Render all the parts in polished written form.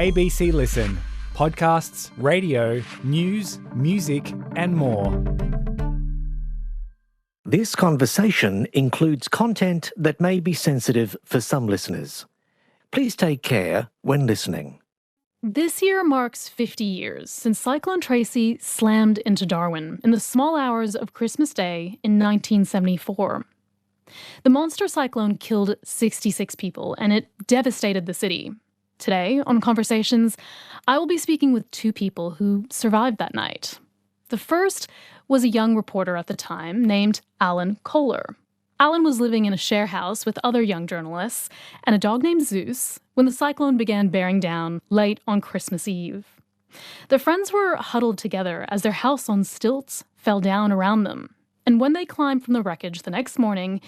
ABC Listen. Podcasts, radio, news, music and more. This conversation includes content that may be sensitive for some listeners. Please take care when listening. This year marks 50 years since Cyclone Tracy slammed into Darwin in the small hours of Christmas Day in 1974. The monster cyclone killed 66 people and it devastated the city. Today, on Conversations, I will be speaking with two people who survived that night. The first was a young reporter at the time named Alan Kohler. Alan was living in a share house with other young journalists and a dog named Zeus when the cyclone began bearing down late on Christmas Eve. The friends were huddled together as their house on stilts fell down around them. And when they climbed from the wreckage the next morning,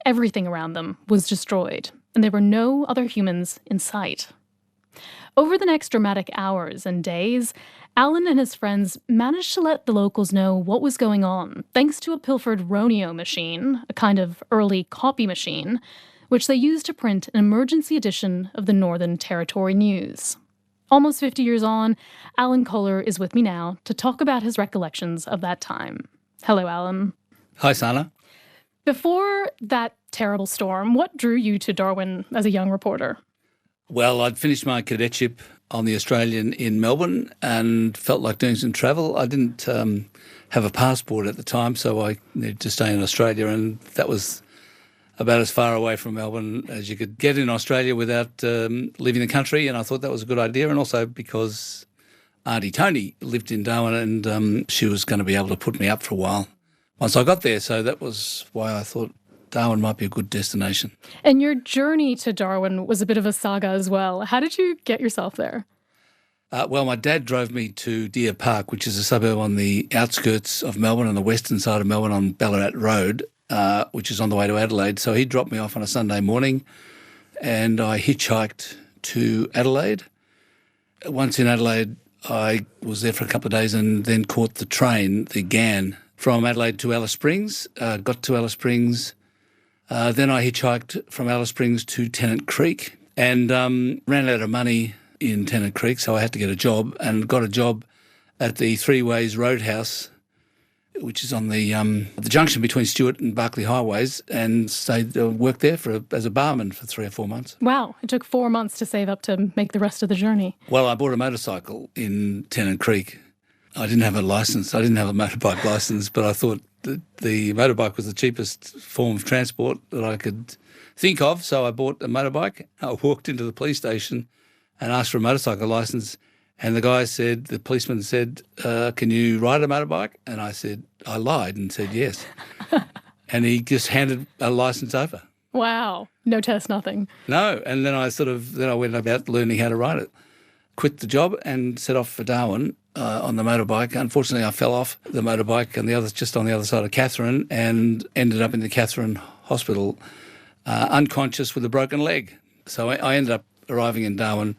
everything around them was destroyed, and there were no other humans in sight. Over the next dramatic hours and days, Alan and his friends managed to let the locals know what was going on, thanks to a pilfered Roneo machine, a kind of early copy machine, which they used to print an emergency edition of the Northern Territory News. Almost 50 years on, Alan Kohler is with me now to talk about his recollections of that time. Hello, Alan. Hi, Sana. Before that terrible storm, what drew you to Darwin as a young reporter? Well, I'd finished my cadetship on the Australian in Melbourne and felt like doing some travel. I didn't have a passport at the time, so I needed to stay in Australia, and that was about as far away from Melbourne as you could get in Australia without leaving the country, and I thought that was a good idea, and also because Auntie Tony lived in Darwin and she was going to be able to put me up for a while once I got there, so that was why I thought Darwin might be a good destination. And your journey to Darwin was a bit of a saga as well. How did you get yourself there? Well, my dad drove me to Deer Park, which is a suburb on the outskirts of Melbourne, on the western side of Melbourne on Ballarat Road, which is on the way to Adelaide. So he dropped me off on a Sunday morning and I hitchhiked to Adelaide. Once in Adelaide, I was there for a couple of days and then caught the train, the GAN, from Adelaide to Alice Springs, got to Alice Springs. Then I hitchhiked from Alice Springs to Tennant Creek and ran out of money in Tennant Creek, so I had to get a job and got a job at the Three Ways Roadhouse, which is on the junction between Stewart and Barclay Highways, and worked there as a barman for 3 or 4 months. Wow, it took 4 months to save up to make the rest of the journey. Well, I bought a motorcycle in Tennant Creek. I didn't have a licence. I didn't have a motorbike licence, but I thought that the motorbike was the cheapest form of transport that I could think of, so I bought a motorbike. I walked into the police station and asked for a motorcycle licence, and the policeman said, can you ride a motorbike? And I lied and said yes. And he just handed a licence over. Wow. No test, nothing. No. And then I went about learning how to ride it. Quit the job and set off for Darwin on the motorbike. Unfortunately, I fell off the motorbike and just on the other side of Katherine and ended up in the Katherine Hospital unconscious with a broken leg. So I ended up arriving in Darwin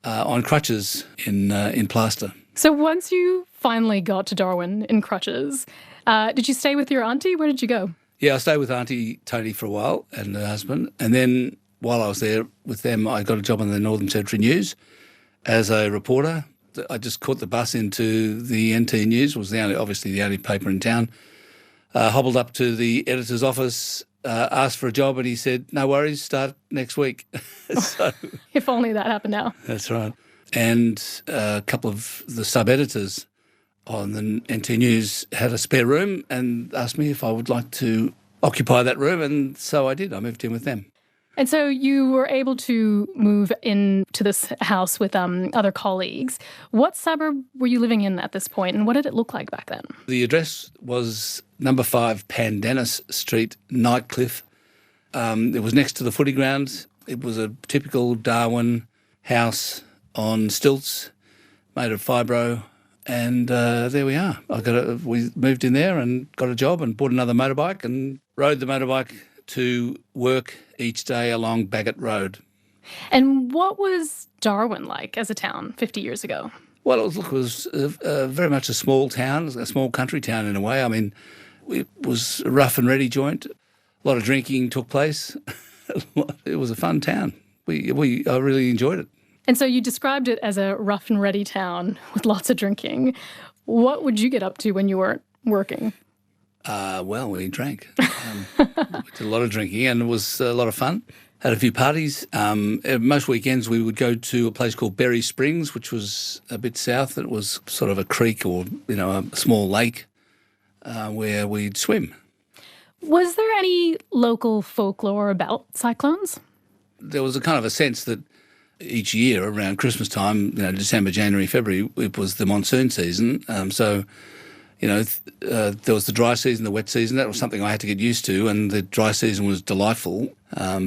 on crutches in plaster. So once you finally got to Darwin in crutches, did you stay with your auntie? Where did you go? Yeah, I stayed with Auntie Tony for a while and her husband. And then while I was there with them, I got a job on the Northern Territory News as a reporter. I just caught the bus into the NT News, was obviously the only paper in town. Hobbled up to the editor's office, asked for a job, and he said, no worries, start next week. So, if only that happened now. That's right. And a couple of the sub-editors on the NT News had a spare room and asked me if I would like to occupy that room, and so I did. I moved in with them. And so you were able to move into this house with other colleagues. What suburb were you living in at this point, and what did it look like back then? The address was number 5 Pandanus Street, Nightcliff. It was next to the footy ground. It was a typical Darwin house on stilts, made of fibro, and there we are. We moved in there and got a job and bought another motorbike and rode the motorbike to work each day along Bagot Road. And what was Darwin like as a town 50 years ago? Well, it was very much a small town, a small country town in a way. I mean, it was a rough and ready joint. A lot of drinking took place. It was a fun town. I really enjoyed it. And so you described it as a rough and ready town with lots of drinking. What would you get up to when you weren't working? Well, we drank. We did a lot of drinking, and it was a lot of fun. Had a few parties. Most weekends we would go to a place called Berry Springs, which was a bit south. It was sort of a creek or, a small lake where we'd swim. Was there any local folklore about cyclones? There was a kind of a sense that each year around Christmas time, December, January, February, it was the monsoon season. There was the dry season, the wet season. That was something I had to get used to, and the dry season was delightful,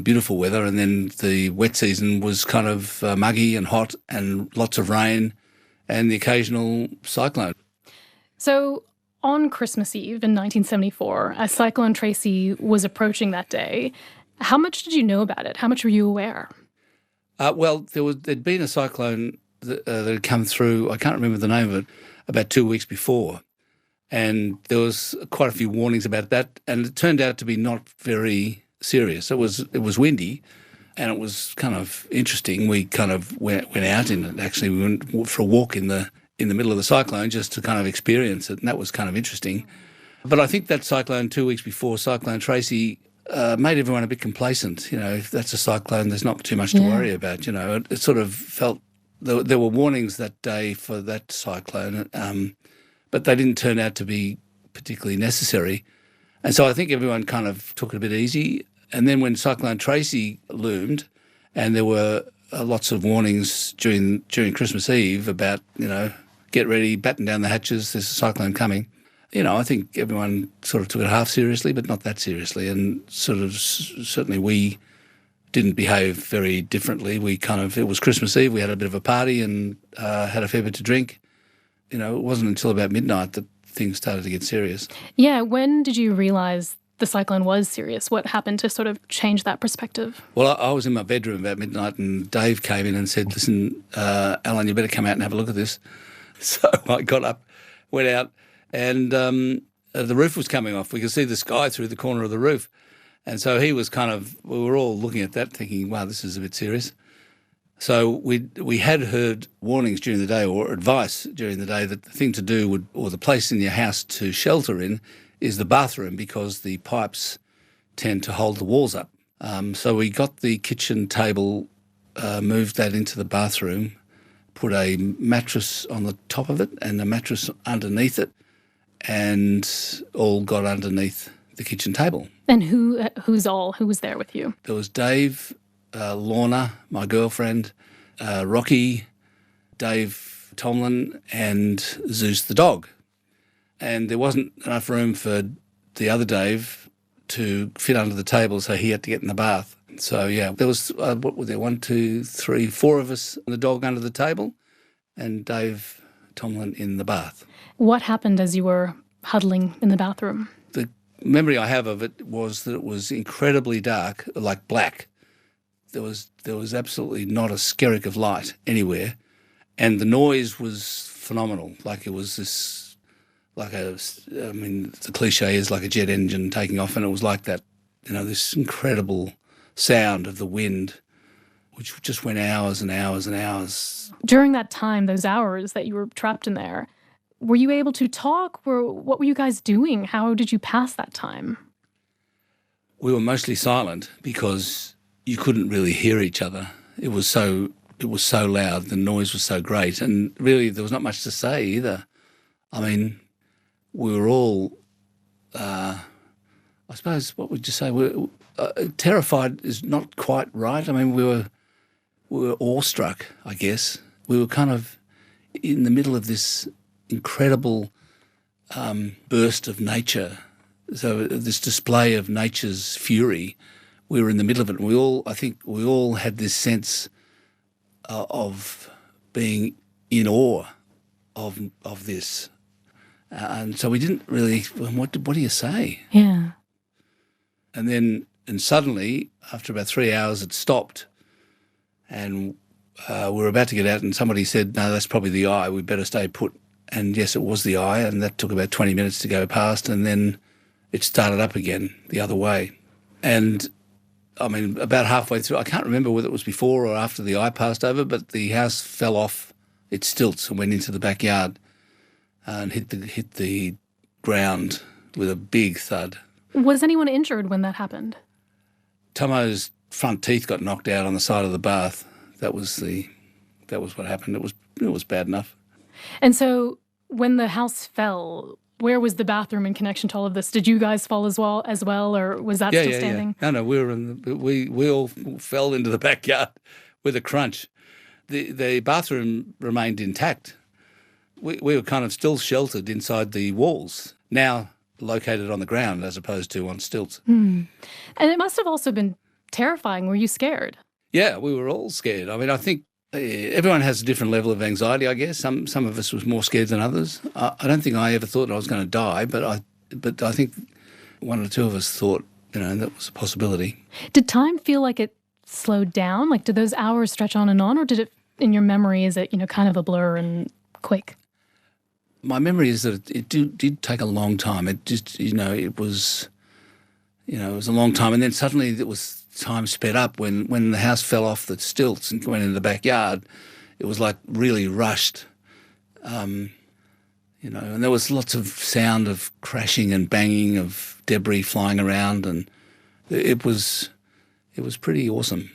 beautiful weather, and then the wet season was kind of muggy and hot and lots of rain and the occasional cyclone. So on Christmas Eve in 1974, as Cyclone Tracy was approaching that day, how much did you know about it? How much were you aware? There'd been a cyclone that had come through, I can't remember the name of it, about 2 weeks before. And there was quite a few warnings about that, and it turned out to be not very serious. It was windy, and it was kind of interesting. We kind of went out in it. Actually, we went for a walk in the middle of the cyclone just to kind of experience it, and that was kind of interesting. But I think that cyclone 2 weeks before, Cyclone Tracy, made everyone a bit complacent. If that's a cyclone, there's not too much to worry about. It sort of felt there were warnings that day for that cyclone. But they didn't turn out to be particularly necessary. And so I think everyone kind of took it a bit easy. And then when Cyclone Tracy loomed, and there were lots of warnings during Christmas Eve about, get ready, batten down the hatches, there's a cyclone coming. I think everyone sort of took it half seriously, but not that seriously. And certainly we didn't behave very differently. It was Christmas Eve, we had a bit of a party and had a fair bit to drink. It wasn't until about midnight that things started to get serious. Yeah, when did you realise the cyclone was serious? What happened to sort of change that perspective? Well, I was in my bedroom about midnight and Dave came in and said, listen, Alan, you better come out and have a look at this. So I got up, went out, and the roof was coming off. We could see the sky through the corner of the roof. And so we were all looking at that thinking, wow, this is a bit serious. So we had heard warnings during the day, or advice during the day, that the thing to do or the place in your house to shelter in is the bathroom, because the pipes tend to hold the walls up. So we got the kitchen table, moved that into the bathroom, put a mattress on the top of it and a mattress underneath it, and all got underneath the kitchen table. And who was there with you? There was Dave, Lorna, my girlfriend, Rocky, Dave Tomlin, and Zeus the dog. And there wasn't enough room for the other Dave to fit under the table, so he had to get in the bath. So, yeah, there was, what were there, 1, 2, 3, 4 of us, and the dog under the table, and Dave Tomlin in the bath. What happened as you were huddling in the bathroom? The memory I have of it was that it was incredibly dark, like black. There was absolutely not a skerrick of light anywhere, and the noise was phenomenal. Like it was this, the cliche is like a jet engine taking off, and it was like that, this incredible sound of the wind, which just went hours and hours and hours. During that time, those hours that you were trapped in there, were you able to talk? What were you guys doing? How did you pass that time? We were mostly silent because you couldn't really hear each other. It was so loud, the noise was so great, and really there was not much to say either. I mean, we were all, I suppose, what would you say? Terrified is not quite right. I mean, we were awestruck, I guess. We were kind of in the middle of this incredible burst of nature. So this display of nature's fury, we were in the middle of it. And I think we all had this sense of being in awe of this. And so we didn't really, what do you say? Yeah. And suddenly, after about 3 hours, it stopped. And we were about to get out and somebody said, no, that's probably the eye, we better stay put. And yes, it was the eye, and that took about 20 minutes to go past, and then it started up again the other way. And I mean, about halfway through, I can't remember whether it was before or after the eye passed over, but the house fell off its stilts and went into the backyard and hit the ground with a big thud. Was anyone injured when that happened? Tomo's front teeth got knocked out on the side of the bath. That was what happened. It was bad enough. And so when the house fell, where was the bathroom in connection to all of this? Did you guys fall as well, or was that still standing? Yeah. No, we all fell into the backyard with a crunch. The bathroom remained intact. We were kind of still sheltered inside the walls, now located on the ground as opposed to on stilts. And it must have also been terrifying. Were you scared? Yeah, we were all scared. I mean, I think everyone has a different level of anxiety, I guess. Some of us was more scared than others. I don't think I ever thought I was going to die, but I think one or two of us thought, that was a possibility. Did time feel like it slowed down? Like, did those hours stretch on, or did it, in your memory, is it, kind of a blur and quick? My memory is that it did take a long time. It just, it was a long time. And then suddenly time sped up when the house fell off the stilts and went into the backyard. It was like really rushed, and there was lots of sound of crashing and banging of debris flying around, and it was pretty awesome.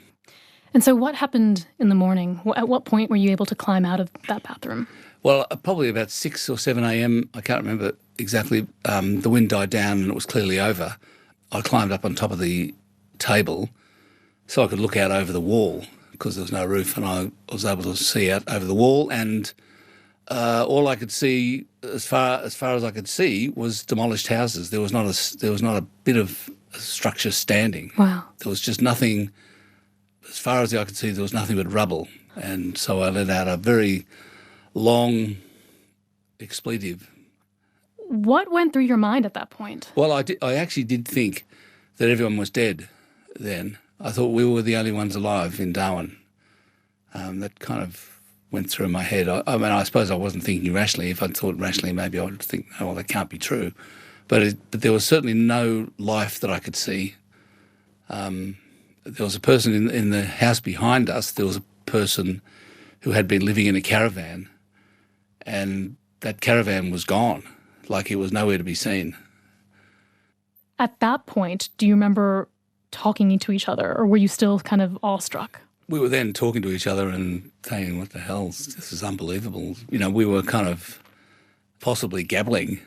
And so what happened in the morning? At what point were you able to climb out of that bathroom? Well, probably about 6 or 7 a.m, I can't remember exactly. The wind died down and it was clearly over. I climbed up on top of the table so I could look out over the wall because there was no roof, and I was able to see out over the wall, and all I could see, as far as I could see, was demolished houses. There was not a bit of structure standing. Wow. There was just nothing. As far as I could see, there was nothing but rubble, and so I let out a very long expletive. What went through your mind at that point? Well, I actually did think that everyone was dead then. I thought we were the only ones alive in Darwin. That kind of went through my head. I mean, I suppose I wasn't thinking rationally. If I'd thought rationally, maybe I would think, oh, well, that can't be true. But there was certainly no life that I could see. There was a person in the house behind us. There was a person who had been living in a caravan, and that caravan was gone, like it was nowhere to be seen. At that point, do you remember talking to each other, or were you still kind of awestruck? We were then talking to each other and saying, what the hell, this is unbelievable. We were kind of possibly gabbling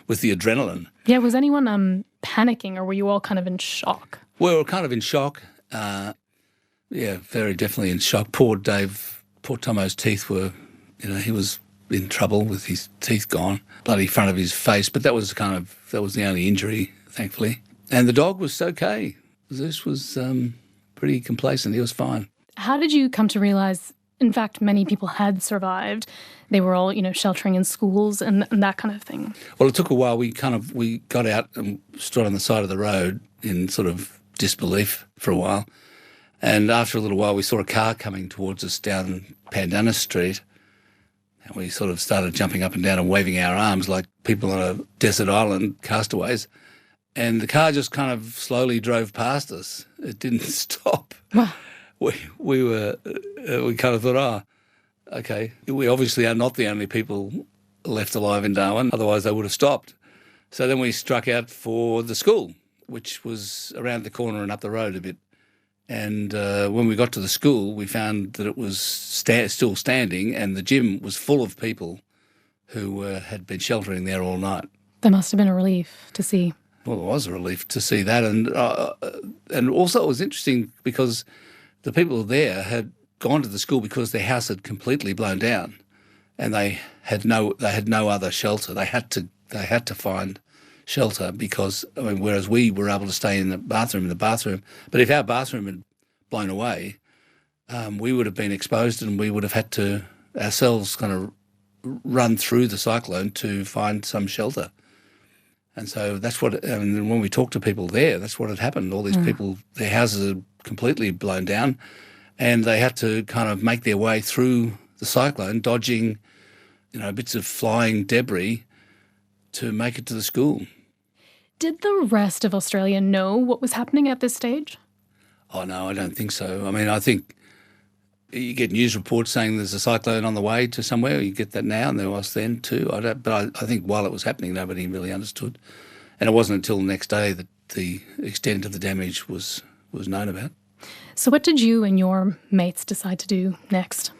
with the adrenaline. Yeah, was anyone panicking, or were you all kind of in shock? We were kind of in shock. Very definitely in shock. Poor Tomo's teeth were, he was in trouble with his teeth gone, bloody front of his face. But that was the only injury, thankfully. And the dog was okay. This was pretty complacent. He was fine. How did you come to realise, in fact, many people had survived? They were all, sheltering in schools and that kind of thing. Well, it took a while. We got out and stood on the side of the road in sort of disbelief for a while. And after a little while, we saw a car coming towards us down Pandana Street. And we sort of started jumping up and down and waving our arms like people on a desert island, castaways. And the car just kind of slowly drove past us. It didn't stop. We kind of thought, okay, we obviously are not the only people left alive in Darwin, otherwise they would have stopped. So then we struck out for the school, which was around the corner and up the road a bit. And when we got to the school, we found that it was still standing, and the gym was full of people who had been sheltering there all night. That must have been a relief to see. Well, it was a relief to see that, and also it was interesting because the people there had gone to the school because their house had completely blown down, and they had no other shelter. They had to find shelter because, whereas we were able to stay in the bathroom, but if our bathroom had blown away, we would have been exposed, and we would have had to ourselves kind of run through the cyclone to find some shelter. And so that's what, when we talked to people there, that's what had happened. All these people, their houses had completely blown down, and they had to kind of make their way through the cyclone, dodging, bits of flying debris to make it to the school. Did the rest of Australia know what was happening at this stage? Oh, no, I don't think so. I mean, I think you get news reports saying there's a cyclone on the way to somewhere. You get that now, and there was then too. But I think while it was happening, nobody really understood. And it wasn't until the next day that the extent of the damage was known about. So what did you and your mates decide to do next?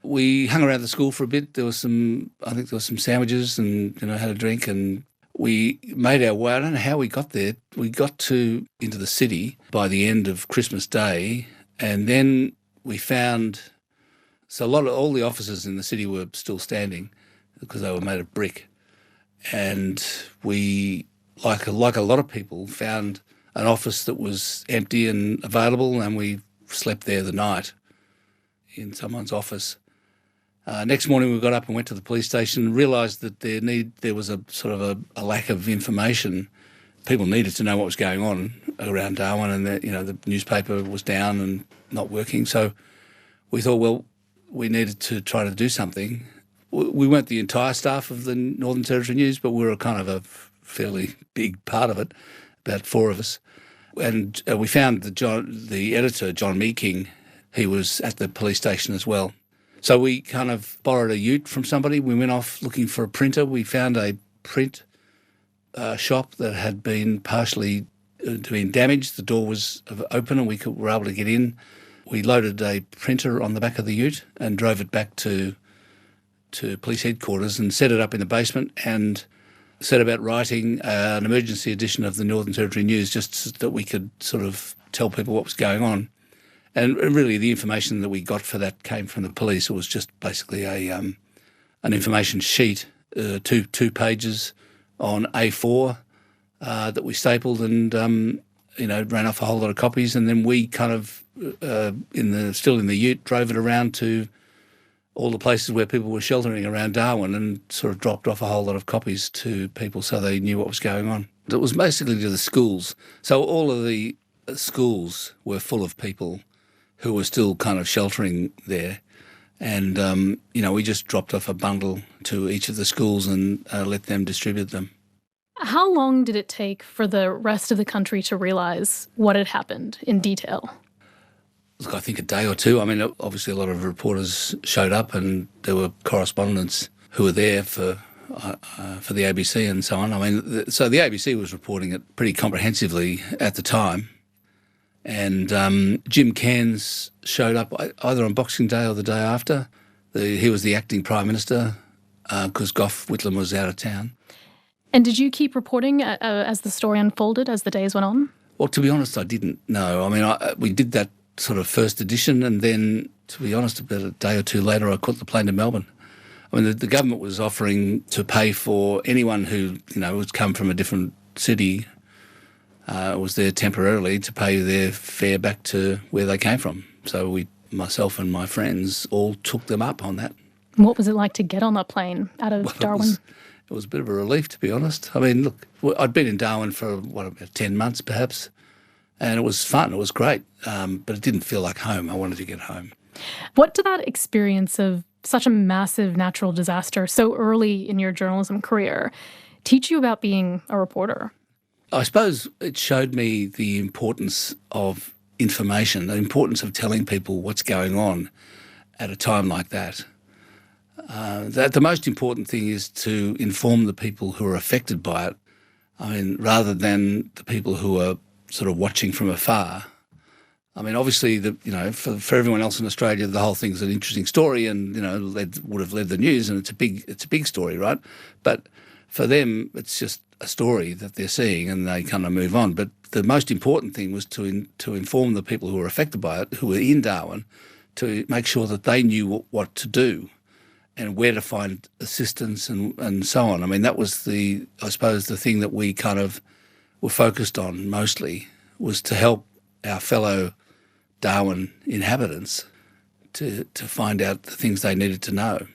We hung around the school for a bit. I think there was some sandwiches and, had a drink, and we made our way. I don't know how we got there. We got into the city by the end of Christmas Day, and then we found all the offices in the city were still standing because they were made of brick, and we, like a lot of people, found an office that was empty and available, and we slept there the night in someone's office. Next morning we got up and went to the police station and realised that there was a sort of a lack of information. People needed to know what was going on around Darwin, and the newspaper was down and not working. So we thought, well, we needed to try to do something. We weren't the entire staff of the Northern Territory News, but we were kind of a fairly big part of it, about 4 of us. And we found the editor, John Meeking. He was at the police station as well. So we kind of borrowed a ute from somebody. We went off looking for a printer. We found a print shop that had been partially damaged. The door was open and we were able to get in. We loaded a printer on the back of the ute and drove it back to police headquarters and set it up in the basement and set about writing an emergency edition of the Northern Territory News just so that we could sort of tell people what was going on. And really the information that we got for that came from the police. It was just basically an information sheet, 2 pages on A4 that we stapled and, ran off a whole lot of copies. And then we kind of, still in the ute, drove it around to all the places where people were sheltering around Darwin and sort of dropped off a whole lot of copies to people so they knew what was going on. It was basically to the schools. So all of the schools were full of people who were still kind of sheltering there. And, we just dropped off a bundle to each of the schools and let them distribute them. How long did it take for the rest of the country to realise what had happened in detail? Look, I think a day or two. I mean, obviously a lot of reporters showed up and there were correspondents who were there for the ABC and so on. I mean, so the ABC was reporting it pretty comprehensively at the time. And Jim Cairns showed up either on Boxing Day or the day after. He was the acting Prime Minister because Gough Whitlam was out of town. And did you keep reporting as the story unfolded, as the days went on? Well, to be honest, I didn't know. I mean, we did that sort of first edition, and then, to be honest, about a day or two later, I caught the plane to Melbourne. I mean, the government was offering to pay for anyone who, was come from a different city, was there temporarily, to pay their fare back to where they came from. So myself and my friends all took them up on that. What was it like to get on that plane out of Darwin? It was a bit of a relief, to be honest. I mean, look, I'd been in Darwin for, about 10 months perhaps, and it was fun, it was great, but it didn't feel like home. I wanted to get home. What did that experience of such a massive natural disaster so early in your journalism career teach you about being a reporter? I suppose it showed me the importance of information, the importance of telling people what's going on at a time like that. That the most important thing is to inform the people who are affected by it. I mean, rather than the people who are sort of watching from afar. I mean, obviously, for everyone else in Australia, the whole thing's an interesting story, and would have led the news, and it's a big story, right? But for them, it's just a story that they're seeing, and they kind of move on. But the most important thing was to inform the people who were affected by it, who were in Darwin, to make sure that they knew what to do and where to find assistance and so on. I mean, that was I suppose the thing that we kind of were focused on mostly, was to help our fellow Darwin inhabitants to find out the things they needed to know.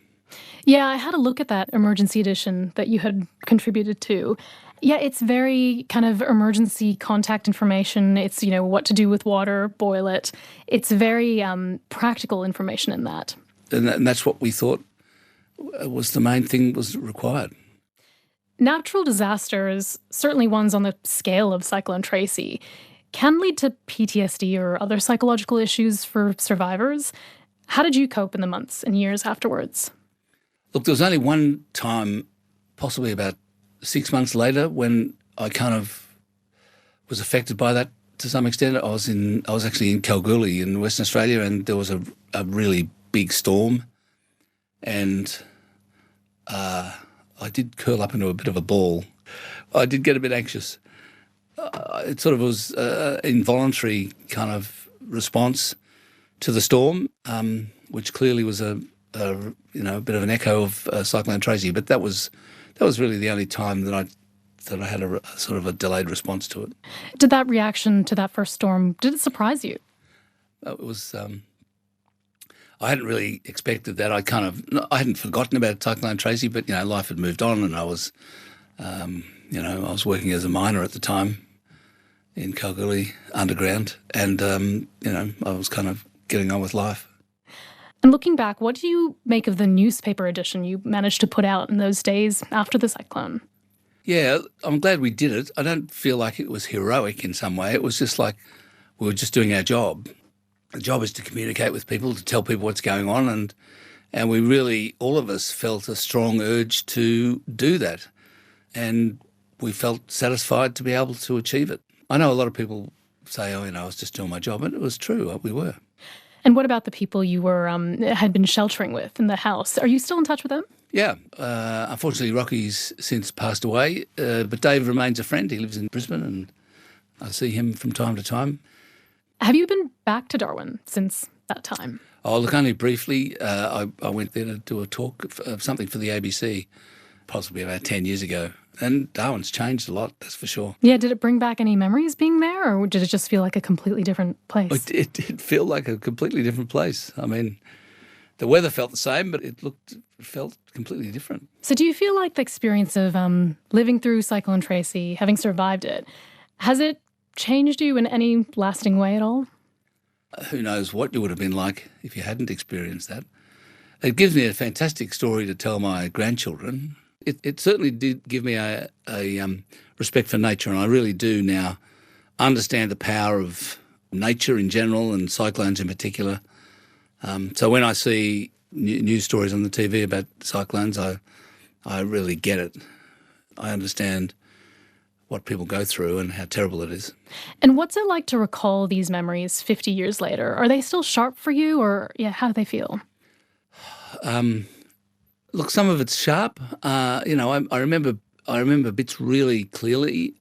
Yeah, I had a look at that emergency edition that you had contributed to. Yeah, it's very kind of emergency contact information. It's, what to do with water, boil it. It's very practical information in that. And that's what we thought was the main thing was required. Natural disasters, certainly ones on the scale of Cyclone Tracy, can lead to PTSD or other psychological issues for survivors. How did you cope in the months and years afterwards? Look, there was only one time, possibly about 6 months later, when I kind of was affected by that to some extent. I was actually in Kalgoorlie in Western Australia, and there was a really big storm, and I did curl up into a bit of a ball. I did get a bit anxious. It sort of was an involuntary kind of response to the storm, which clearly was a bit of an echo of Cyclone Tracy. But that was really the only time that I had a sort of a delayed response to it. Did that reaction to that first storm, did it surprise you? It was. I hadn't really expected that. I hadn't forgotten about Cyclone Tracy, but life had moved on, and I was, I was working as a miner at the time in Kalgoorlie underground, and I was kind of getting on with life. And looking back, what do you make of the newspaper edition you managed to put out in those days after the cyclone? Yeah, I'm glad we did it. I don't feel like it was heroic in some way. It was just like we were just doing our job. The job is to communicate with people, to tell people what's going on, and we really, all of us, felt a strong urge to do that, and we felt satisfied to be able to achieve it. I know a lot of people say, I was just doing my job, and it was true, we were. And what about the people you were had been sheltering with in the house? Are you still in touch with them? Yeah. Unfortunately, Rocky's since passed away, but Dave remains a friend. He lives in Brisbane, and I see him from time to time. Have you been back to Darwin since that time? Oh, look, only briefly. I went there to do a talk of something for the ABC, possibly about 10 years ago. And Darwin's changed a lot, that's for sure. Yeah, did it bring back any memories being there, or did it just feel like a completely different place? It did feel like a completely different place. I mean, the weather felt the same, but it felt completely different. So do you feel like the experience of living through Cyclone Tracy, having survived it, has it changed you in any lasting way at all? Who knows what you would have been like if you hadn't experienced that. It gives me a fantastic story to tell my grandchildren. It certainly did give me a respect for nature, and I really do now understand the power of nature in general and cyclones in particular. So when I see news stories on the TV about cyclones, I really get it. I understand what people go through and how terrible it is. And what's it like to recall these memories 50 years later? Are they still sharp for you, or how do they feel? Look, some of it's sharp. I remember bits really clearly.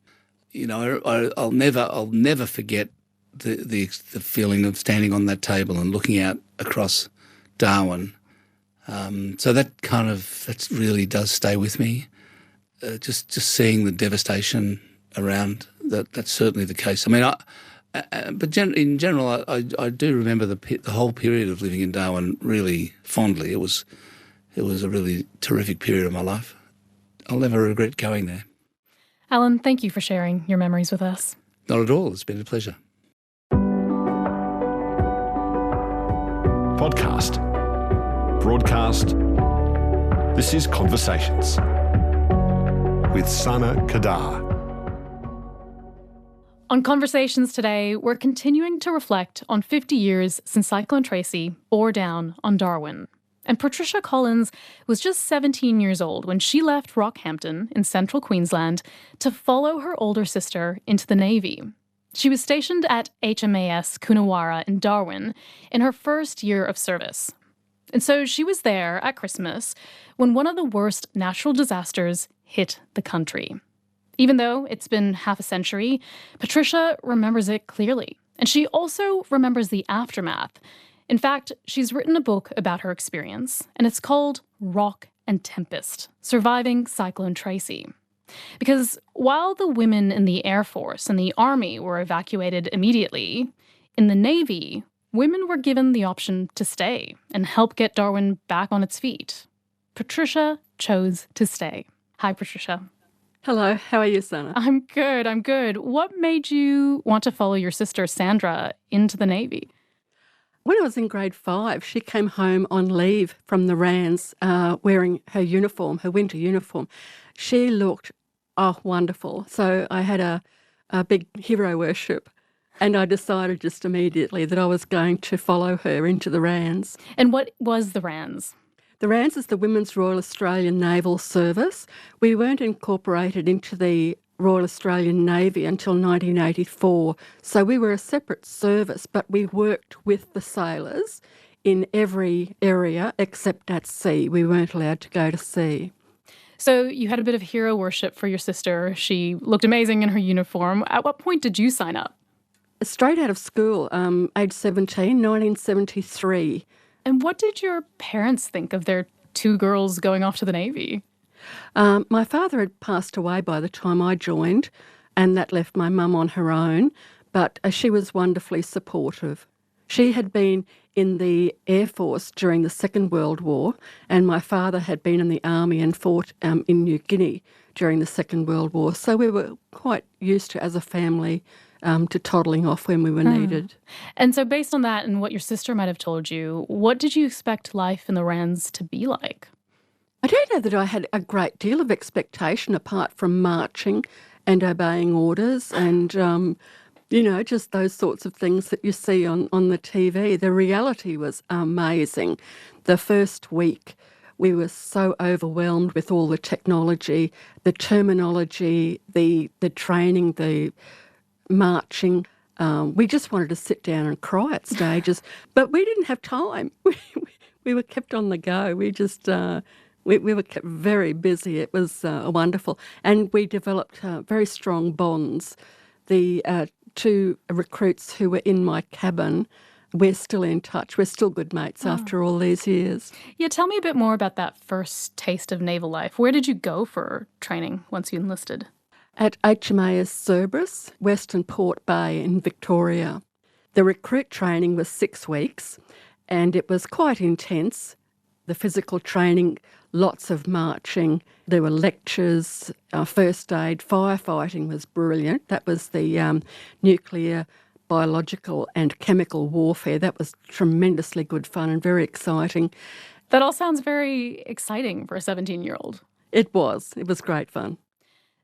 I'll never forget the feeling of standing on that table and looking out across Darwin. So that really does stay with me. Just seeing the devastation around, that's certainly the case. I mean, in general, I do remember the whole period of living in Darwin really fondly. It was a really terrific period of my life. I'll never regret going there. Alan, thank you for sharing your memories with us. Not at all. It's been a pleasure. Podcast. Broadcast. This is Conversations with Sana Kadar. On Conversations today, we're continuing to reflect on 50 years since Cyclone Tracy bore down on Darwin. And Patricia Collins was just 17 years old when she left Rockhampton in central Queensland to follow her older sister into the Navy. She was stationed at HMAS Coonawarra in Darwin in her first year of service. And so she was there at Christmas when one of the worst natural disasters hit the country. Even though it's been half a century, Patricia remembers it clearly. And she also remembers the aftermath. In fact, she's written a book about her experience, and it's called Rock and Tempest: Surviving Cyclone Tracy. Because while the women in the Air Force and the Army were evacuated immediately, in the Navy, women were given the option to stay and help get Darwin back on its feet. Patricia chose to stay. Hi, Patricia. Hello, how are you, Sana? I'm good. What made you want to follow your sister, Sandra, into the Navy? When I was in grade 5, she came home on leave from the Rands wearing her uniform, her winter uniform. She looked, wonderful. So I had a big hero worship, and I decided just immediately that I was going to follow her into the Rands. And what was the Rands? The Rands is the Women's Royal Australian Naval Service. We weren't incorporated into the Royal Australian Navy until 1984. So we were a separate service, but we worked with the sailors in every area except at sea. We weren't allowed to go to sea. So you had a bit of hero worship for your sister. She looked amazing in her uniform. At what point did you sign up? Straight out of school, age 17, 1973. And what did your parents think of their 2 girls going off to the Navy? My father had passed away by the time I joined, and that left my mum on her own, but she was wonderfully supportive. She had been in the Air Force during the Second World War, and my father had been in the Army and fought in New Guinea during the Second World War. So we were quite used to, as a family, to toddling off when we were needed. And so based on that and what your sister might have told you, what did you expect life in the Rands to be like? I don't know that I had a great deal of expectation apart from marching and obeying orders and, just those sorts of things that you see on the TV. The reality was amazing. The first week, we were so overwhelmed with all the technology, the terminology, the training, the marching. We just wanted to sit down and cry at stages, but we didn't have time. We were kept on the go. We just... We were kept very busy. It was wonderful. And we developed very strong bonds. The 2 recruits who were in my cabin, we're still in touch. We're still good mates after all these years. Yeah, tell me a bit more about that first taste of naval life. Where did you go for training once you enlisted? At HMAS Cerberus, Western Port Bay in Victoria. The recruit training was 6 weeks, and it was quite intense. The physical training, lots of marching. There were lectures, first aid, firefighting was brilliant. That was the nuclear, biological and chemical warfare. That was tremendously good fun and very exciting. That all sounds very exciting for a 17-year-old. It was. It was great fun.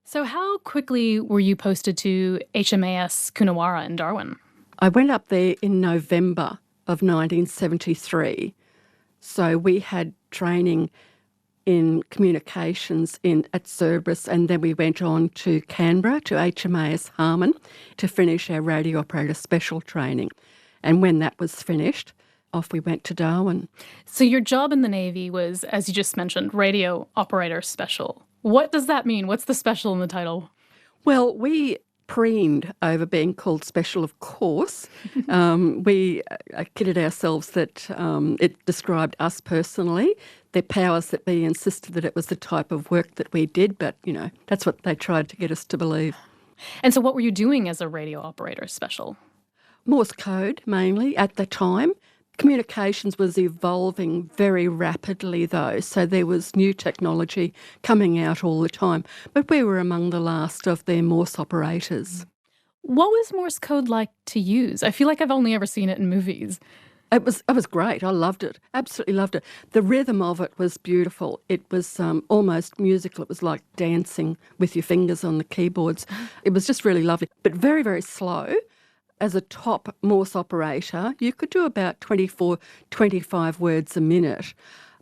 So how quickly were you posted to HMAS Coonawarra in Darwin? I went up there in November of 1973. So we had training in communications at Cerberus, and then we went on to Canberra, to HMAS Harmon, to finish our radio operator special training. And when that was finished, off we went to Darwin. So your job in the Navy was, as you just mentioned, radio operator special. What does that mean? What's the special in the title? Well, we preened over being called special, of course. We kidded ourselves that it described us personally. The powers that be insisted that it was the type of work that we did, but, that's what they tried to get us to believe. And so what were you doing as a radio operator special? Morse code, mainly, at the time. Communications was evolving very rapidly, though, so there was new technology coming out all the time. But we were among the last of their Morse operators. What was Morse code like to use? I feel like I've only ever seen it in movies. It was great. I loved it. Absolutely loved it. The rhythm of it was beautiful. It was almost musical. It was like dancing with your fingers on the keyboards. It was just really lovely, but very, very slow. As a top Morse operator, you could do about 24, 25 words a minute.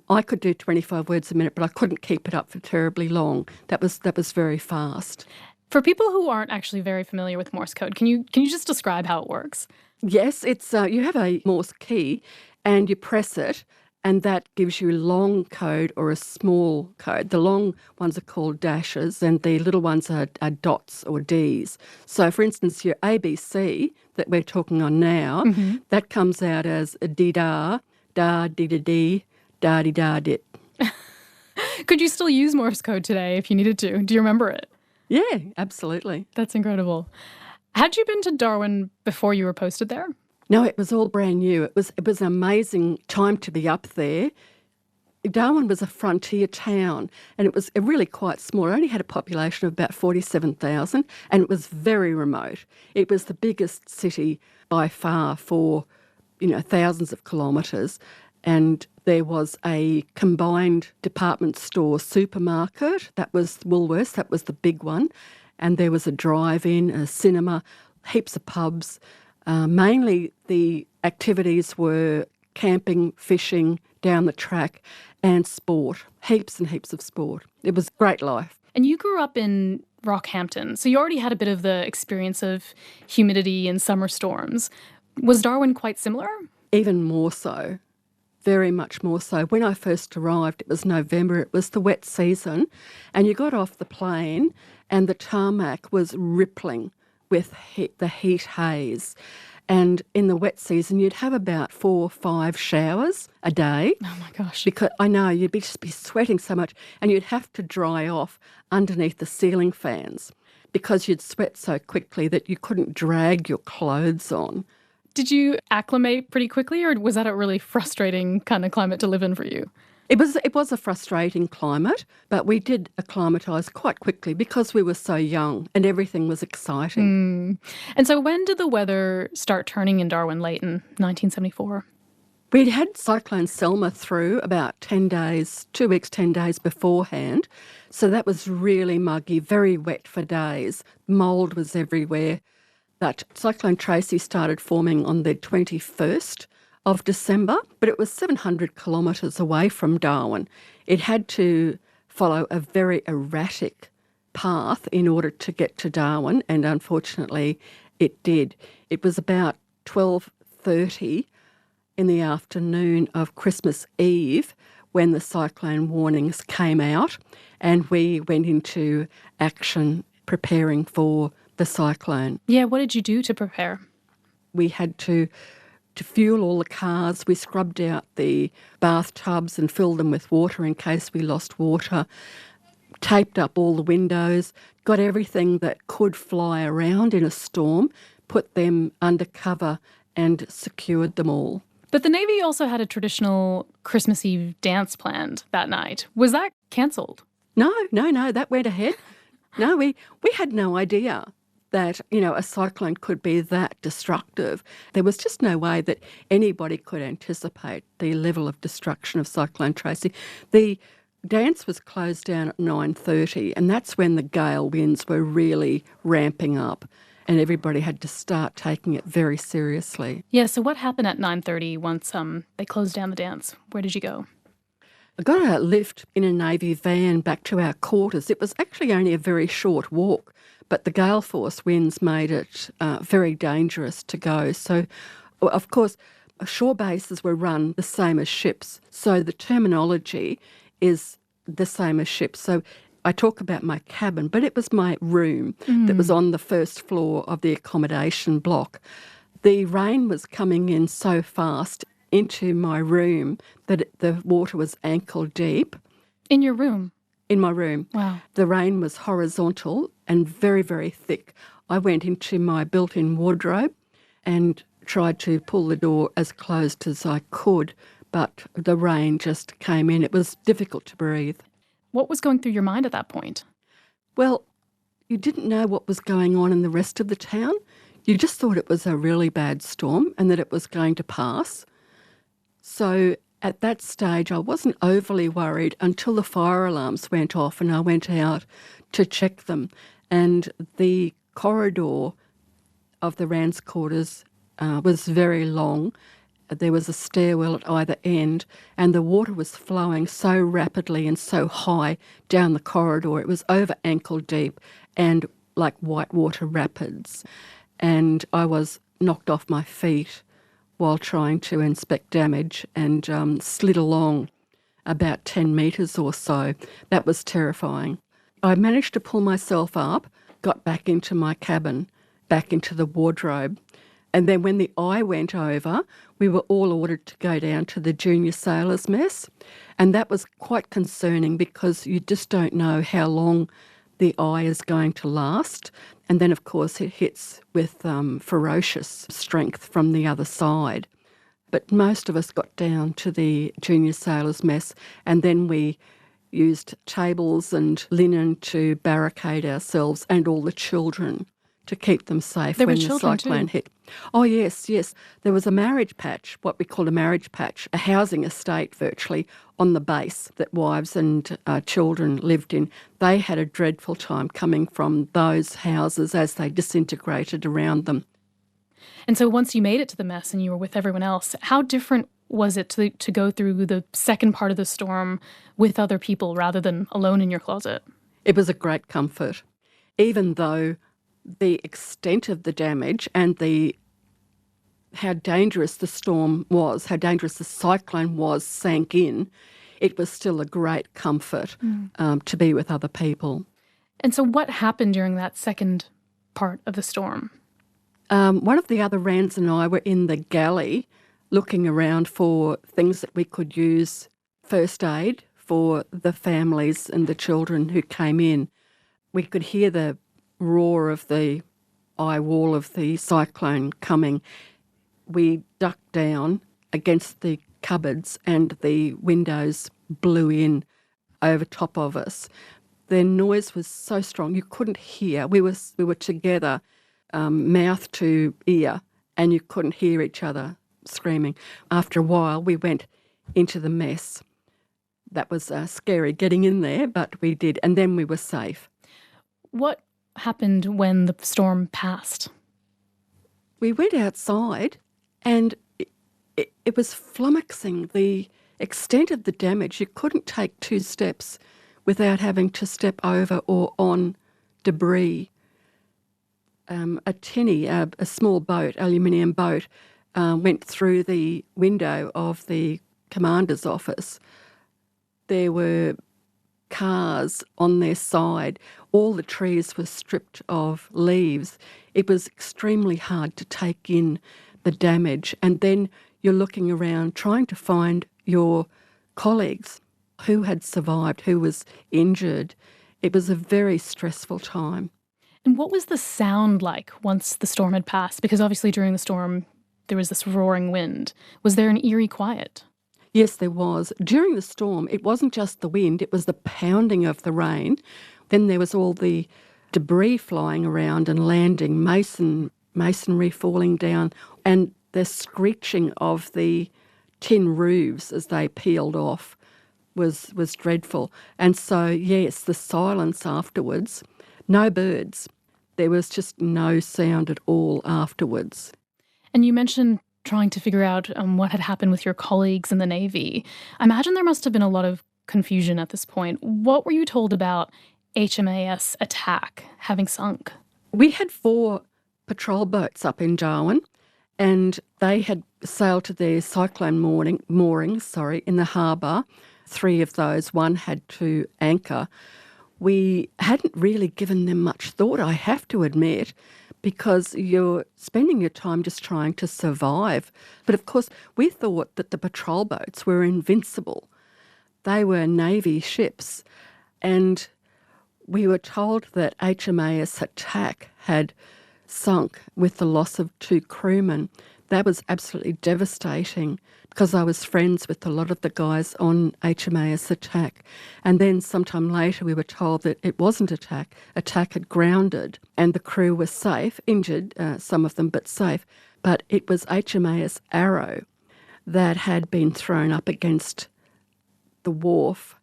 I could do 25 words a minute, but I couldn't keep it up for terribly long. That was very fast. For people who aren't actually very familiar with Morse code, can you just describe how it works? Yes, it's you have a Morse key and you press it, and that gives you long code or a small code. The long ones are called dashes and the little ones are dots or Ds. So, for instance, your ABC that we're talking on now, that comes out as a dee-da, da-dee-da-dee, da-dee-da-dit. Could you still use Morse code today if you needed to? Do you remember it? Yeah, absolutely. That's incredible. Had you been to Darwin before you were posted there? No, it was all brand new. It was an amazing time to be up there. Darwin was a frontier town and it was really quite small. It only had a population of about 47,000 and it was very remote. It was the biggest city by far for thousands of kilometres, and there was a combined department store supermarket. That was Woolworths, that was the big one. And there was a drive-in, a cinema, heaps of pubs. Mainly the activities were camping, fishing, down the track, and sport. Heaps and heaps of sport. It was great life. And you grew up in Rockhampton, so you already had a bit of the experience of humidity and summer storms. Was Darwin quite similar? Even more so. Very much more so. When I first arrived, it was November, it was the wet season, and you got off the plane and the tarmac was rippling with the heat haze. And in the wet season, you'd have about 4 or 5 showers a day. Oh my gosh. Because I know, you'd just be sweating so much, and you'd have to dry off underneath the ceiling fans because you'd sweat so quickly that you couldn't drag your clothes on. Did you acclimate pretty quickly, or was that a really frustrating kind of climate to live in for you? It was a frustrating climate, but we did acclimatise quite quickly because we were so young and everything was exciting. And so when did the weather start turning in Darwin late in 1974? We'd had Cyclone Selma through about 10 days, 2 weeks, 10 days beforehand. So that was really muggy, very wet for days. Mould was everywhere. But Cyclone Tracy started forming on the 21st of December, but it was 700 kilometres away from Darwin. It had to follow a very erratic path in order to get to Darwin, and unfortunately it did. It was about 12:30 in the afternoon of Christmas Eve when the cyclone warnings came out, and we went into action preparing for the cyclone. Yeah, what did you do to prepare? We had to fuel all the cars. We scrubbed out the bathtubs and filled them with water in case we lost water, taped up all the windows, got everything that could fly around in a storm, put them under cover and secured them all. But the Navy also had a traditional Christmas Eve dance planned that night. Was that cancelled? No, that went ahead. No, we had no idea that, a cyclone could be that destructive. There was just no way that anybody could anticipate the level of destruction of Cyclone Tracy. The dance was closed down at 9:30, and that's when the gale winds were really ramping up, and everybody had to start taking it very seriously. Yeah, so what happened at 9:30 once they closed down the dance? Where did you go? I got a lift in a Navy van back to our quarters. It was actually only a very short walk, but the gale force winds made it very dangerous to go. So, of course, shore bases were run the same as ships, so the terminology is the same as ships. So I talk about my cabin, but it was my room that was on the first floor of the accommodation block. The rain was coming in so fast into my room that the water was ankle deep. In your room? In my room. Wow. The rain was horizontal and very, very thick. I went into my built-in wardrobe and tried to pull the door as closed as I could, but the rain just came in. It was difficult to breathe. What was going through your mind at that point? Well, you didn't know what was going on in the rest of the town. You just thought it was a really bad storm and that it was going to pass. So at that stage, I wasn't overly worried until the fire alarms went off and I went out to check them. And the corridor of the RANS quarters was very long. There was a stairwell at either end, and the water was flowing so rapidly and so high down the corridor. It was over ankle deep and like whitewater rapids. And I was knocked off my feet while trying to inspect damage and slid along about 10 metres or so. That was terrifying. I managed to pull myself up, got back into my cabin, back into the wardrobe. And then when the eye went over, we were all ordered to go down to the junior sailors' mess. And that was quite concerning because you just don't know how long the eye is going to last. And then, of course, it hits with ferocious strength from the other side. But most of us got down to the junior sailors' mess, and then we used tables and linen to barricade ourselves and all the children to keep them safe There were when the children cyclone too. hit. Oh, yes, yes. There was a marriage patch, what we call a marriage patch, a housing estate virtually on the base that wives and children lived in. They had a dreadful time coming from those houses as they disintegrated around them. And so once you made it to the mess and you were with everyone else, how different was it to go through the second part of the storm with other people rather than alone in your closet? It was a great comfort, even though the extent of the damage and how dangerous the storm was, how dangerous the cyclone was, sank in, it was still a great comfort to be with other people. And so what happened during that second part of the storm? One of the other Rands and I were in the galley looking around for things that we could use, first aid for the families and the children who came in. We could hear the roar of the eye wall of the cyclone coming. We ducked down against the cupboards and the windows blew in over top of us. The noise was so strong you couldn't hear. We were together, mouth to ear, and you couldn't hear each other screaming. After a while, we went into the mess. That was scary getting in there, but we did, and then we were safe. What happened when the storm passed? We went outside and it was flummoxing, the extent of the damage. You couldn't take 2 steps without having to step over or on debris. A tinny, a small boat, aluminium boat, went through the window of the commander's office. There were cars on their side. All the trees were stripped of leaves. It was extremely hard to take in the damage. And then you're looking around trying to find your colleagues who had survived, who was injured. It was a very stressful time. And what was the sound like once the storm had passed? Because obviously during the storm there was this roaring wind. Was there an eerie quiet? Yes, there was. During the storm, it wasn't just the wind, it was the pounding of the rain. Then there was all the debris flying around and landing, masonry falling down, and the screeching of the tin roofs as they peeled off was dreadful. And so, yes, the silence afterwards, no birds. There was just no sound at all afterwards. And you mentioned trying to figure out what had happened with your colleagues in the Navy. I imagine there must have been a lot of confusion at this point. What were you told about HMAS Attack having sunk? We had 4 patrol boats up in Darwin, and they had sailed to their cyclone moorings in the harbour. 3 of those, 1 had to anchor. We hadn't really given them much thought, I have to admit, because you're spending your time just trying to survive. But of course, we thought that the patrol boats were invincible. They were Navy ships, and we were told that HMAS Attack had sunk with the loss of 2 crewmen. That was absolutely devastating because I was friends with a lot of the guys on HMAS Attack. And then sometime later we were told that it wasn't Attack. Attack had grounded and the crew was safe, injured, some of them, but safe. But it was HMAS Arrow that had been thrown up against the wharf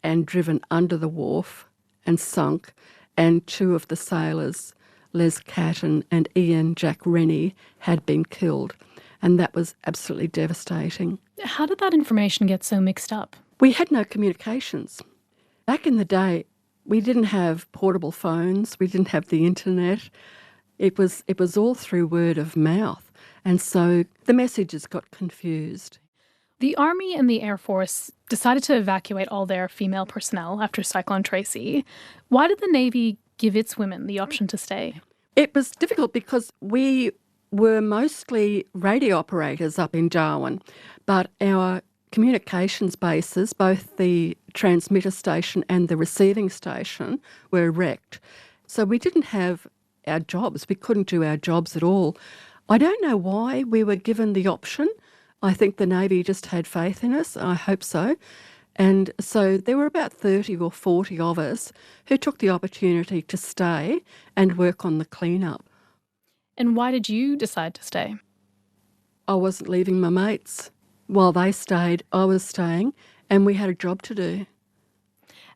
and driven under the wharf and sunk, and 2 of the sailors, Les Catton and Ian Jack Rennie, had been killed. And that was absolutely devastating. How did that information get so mixed up? We had no communications. Back in the day, we didn't have portable phones, we didn't have the internet. It was all through word of mouth. And so the messages got confused. The Army and the Air Force decided to evacuate all their female personnel after Cyclone Tracy. Why did the Navy give its women the option to stay? It was difficult because we were mostly radio operators up in Darwin, but our communications bases, both the transmitter station and the receiving station, were wrecked. So we didn't have our jobs. We couldn't do our jobs at all. I don't know why we were given the option. I think the Navy just had faith in us. I hope so. And so there were about 30 or 40 of us who took the opportunity to stay and work on the clean-up. And why did you decide to stay? I wasn't leaving my mates. While they stayed, I was staying, and we had a job to do.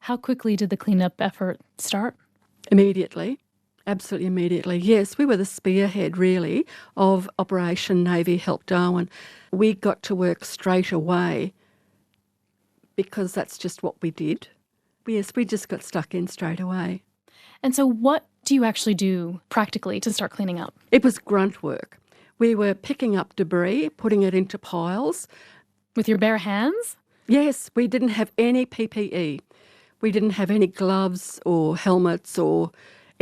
How quickly did the cleanup effort start? Immediately. Absolutely immediately. Yes, we were the spearhead, really, of Operation Navy Help Darwin. We got to work straight away because that's just what we did. Yes, we just got stuck in straight away. And so what do you actually do practically to start cleaning up? It was grunt work. We were picking up debris, putting it into piles. With your bare hands? Yes, we didn't have any PPE. We didn't have any gloves or helmets or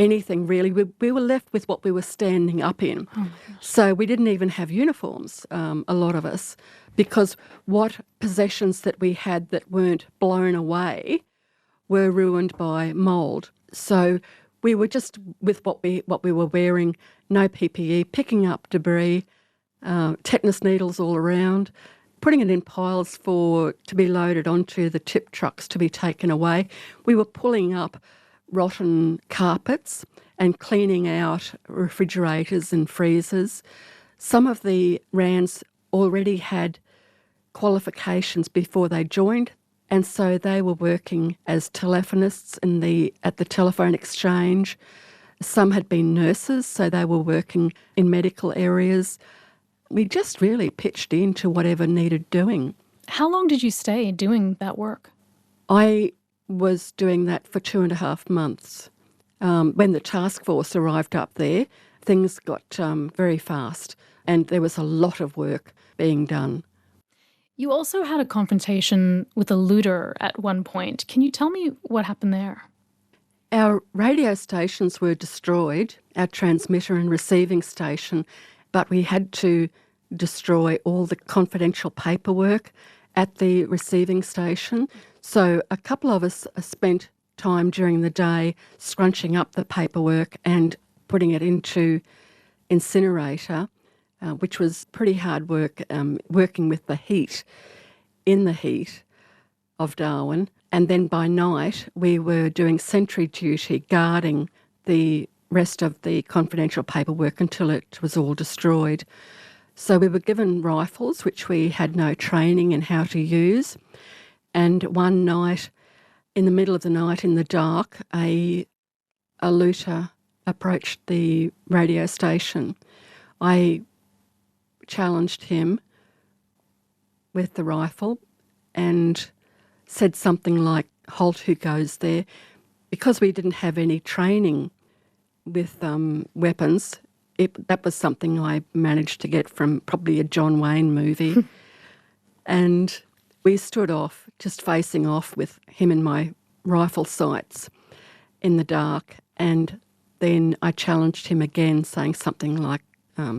anything really. We were left with what we were standing up in. Oh my gosh. So we didn't even have uniforms, a lot of us, because what possessions that we had that weren't blown away were ruined by mould. So we were just with what we were wearing, no PPE, picking up debris, tetanus needles all around, putting it in piles to be loaded onto the tip trucks to be taken away. We were pulling up rotten carpets and cleaning out refrigerators and freezers. Some of the RANs already had qualifications before they joined, and so they were working as telephonists at the telephone exchange. Some had been nurses, so they were working in medical areas. We just really pitched into whatever needed doing. How long did you stay doing that work? I was doing that for 2.5 months. When the task force arrived up there, things got very fast and there was a lot of work being done. You also had a confrontation with a looter at one point. Can you tell me what happened there? Our radio stations were destroyed, our transmitter and receiving station, but we had to destroy all the confidential paperwork at the receiving station. So a couple of us spent time during the day scrunching up the paperwork and putting it into incinerator, which was pretty hard work, working with the heat, in the heat of Darwin. And then by night we were doing sentry duty, guarding the rest of the confidential paperwork until it was all destroyed. So we were given rifles, which we had no training in how to use. And one night, in the middle of the night in the dark, a looter approached the radio station. I challenged him with the rifle and said something like, "Halt, who goes there?" Because we didn't have any training with weapons, that was something I managed to get from probably a John Wayne movie. And we stood off, just facing off with him in my rifle sights in the dark. And then I challenged him again, saying something like,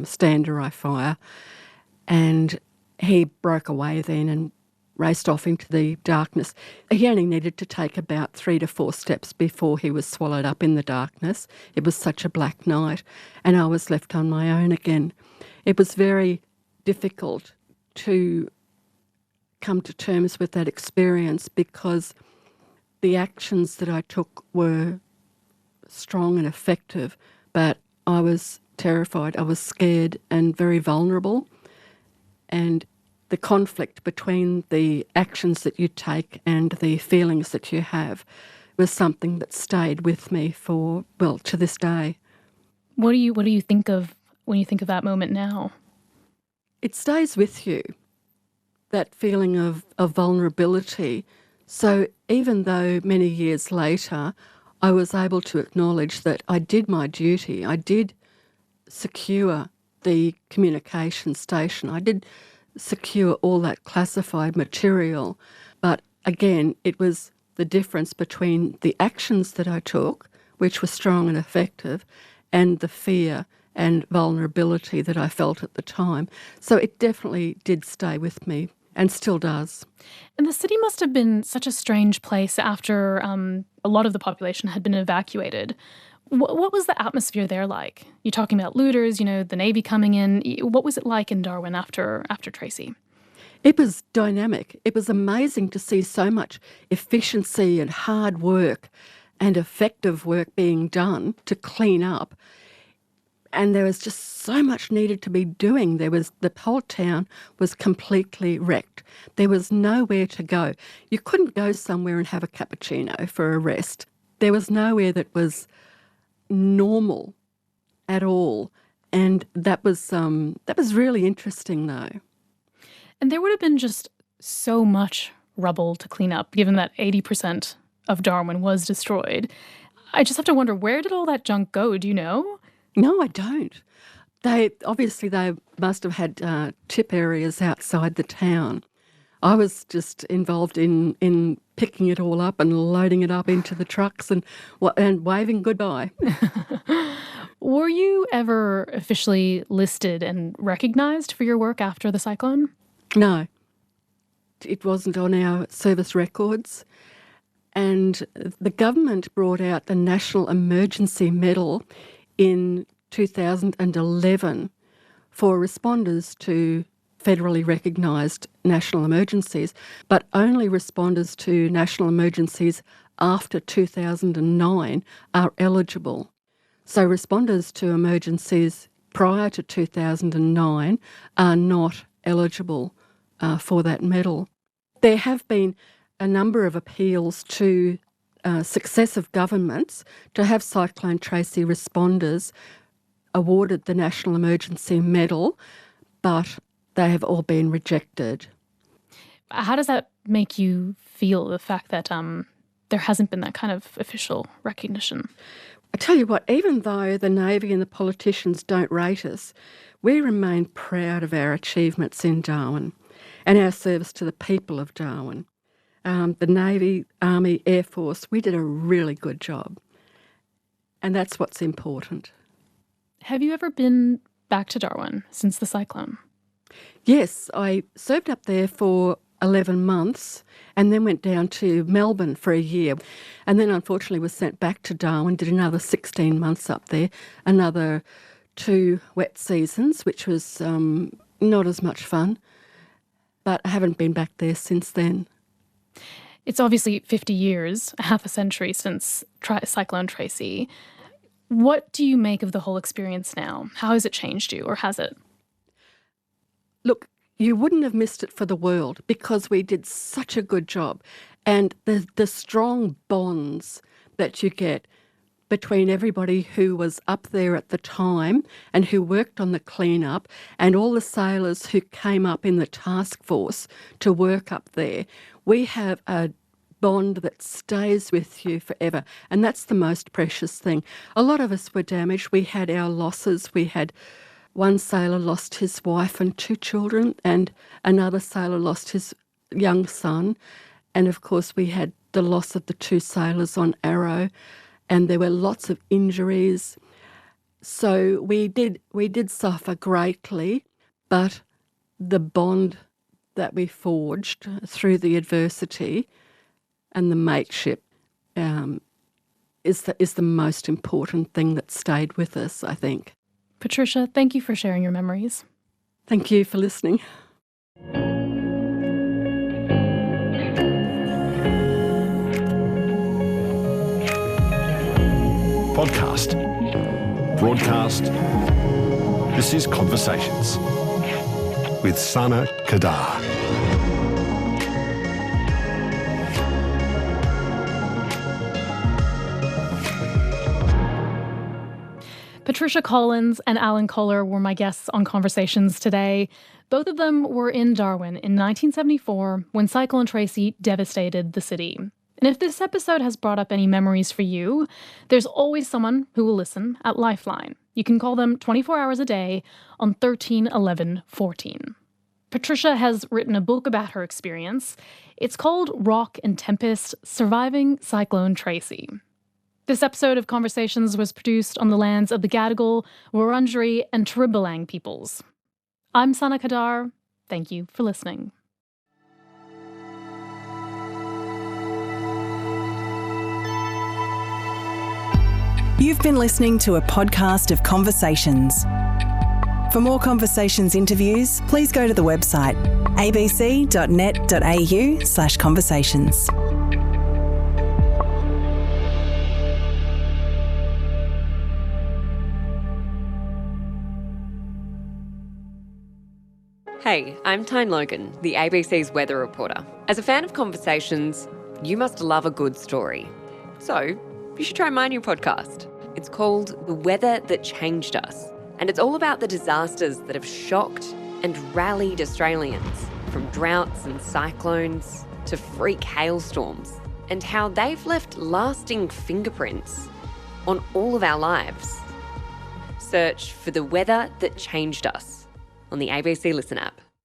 "Stand or I fire." And he broke away then and raced off into the darkness. He only needed to take about 3 to 4 steps before he was swallowed up in the darkness. It was such a black night, and I was left on my own again. It was very difficult to come to terms with that experience because the actions that I took were strong and effective, but I was terrified, I was scared and very vulnerable. And the conflict between the actions that you take and the feelings that you have was something that stayed with me to this day. What do you think of when you think of that moment now? It stays with you, that feeling of vulnerability. So even though many years later I was able to acknowledge that I did my duty, I did secure the communication station, I did secure all that classified material, but again, it was the difference between the actions that I took, which were strong and effective, and the fear and vulnerability that I felt at the time. So it definitely did stay with me and still does. And the city must have been such a strange place after a lot of the population had been evacuated. What was the atmosphere there like? You're talking about looters, the Navy coming in. What was it like in Darwin after Tracy? It was dynamic. It was amazing to see so much efficiency and hard work and effective work being done to clean up. And there was just so much needed to be doing. The whole town was completely wrecked. There was nowhere to go. You couldn't go somewhere and have a cappuccino for a rest. There was nowhere that was normal at all. And that was really interesting, though. And there would have been just so much rubble to clean up, given that 80% of Darwin was destroyed. I just have to wonder, where did all that junk go? Do you know? No, I don't. They must have had tip areas outside the town. I was just involved in picking it all up and loading it up into the trucks and waving goodbye. Were you ever officially listed and recognised for your work after the cyclone? No. It wasn't on our service records. And the government brought out the National Emergency Medal in 2011 for responders to federally recognised national emergencies, but only responders to national emergencies after 2009 are eligible. So responders to emergencies prior to 2009 are not eligible for that medal. There have been a number of appeals to successive governments to have Cyclone Tracy responders awarded the National Emergency Medal, but they have all been rejected. How does that make you feel, the fact that there hasn't been that kind of official recognition? I tell you what, even though the Navy and the politicians don't rate us, we remain proud of our achievements in Darwin and our service to the people of Darwin. The Navy, Army, Air Force, we did a really good job. And that's what's important. Have you ever been back to Darwin since the cyclone? Yes, I served up there for 11 months and then went down to Melbourne for a year. And then unfortunately was sent back to Darwin, did another 16 months up there, another 2 wet seasons, which was not as much fun. But I haven't been back there since then. It's obviously 50 years, half a century since Cyclone Tracy. What do you make of the whole experience now? How has it changed you, or has it? Look, you wouldn't have missed it for the world because we did such a good job. And the strong bonds that you get between everybody who was up there at the time and who worked on the clean-up and all the sailors who came up in the task force to work up there, we have a bond that stays with you forever. And that's the most precious thing. A lot of us were damaged. We had our losses. We had one sailor lost his wife and 2 children, and another sailor lost his young son. And of course, we had the loss of the 2 sailors on Arrow, and there were lots of injuries. So we did suffer greatly, but the bond that we forged through the adversity and the mateship is the most important thing that stayed with us, I think. Patricia, thank you for sharing your memories. Thank you for listening. Podcast. Broadcast. This is Conversations with Sana Kadar. Patricia Collins and Alan Kohler were my guests on Conversations today. Both of them were in Darwin in 1974 when Cyclone Tracy devastated the city. And if this episode has brought up any memories for you, there's always someone who will listen at Lifeline. You can call them 24 hours a day on 13 11 14. Patricia has written a book about her experience. It's called Rock and Tempest: Surviving Cyclone Tracy. This episode of Conversations was produced on the lands of the Gadigal, Wurundjeri and Taribalang peoples. I'm Sana Kadar. Thank you for listening. You've been listening to a podcast of Conversations. For more Conversations interviews, please go to the website abc.net.au/conversations. Hey, I'm Tyne Logan, the ABC's weather reporter. As a fan of conversations, you must love a good story. So, you should try my new podcast. It's called The Weather That Changed Us, and it's all about the disasters that have shocked and rallied Australians, from droughts and cyclones to freak hailstorms, and how they've left lasting fingerprints on all of our lives. Search for The Weather That Changed Us on the ABC Listen app.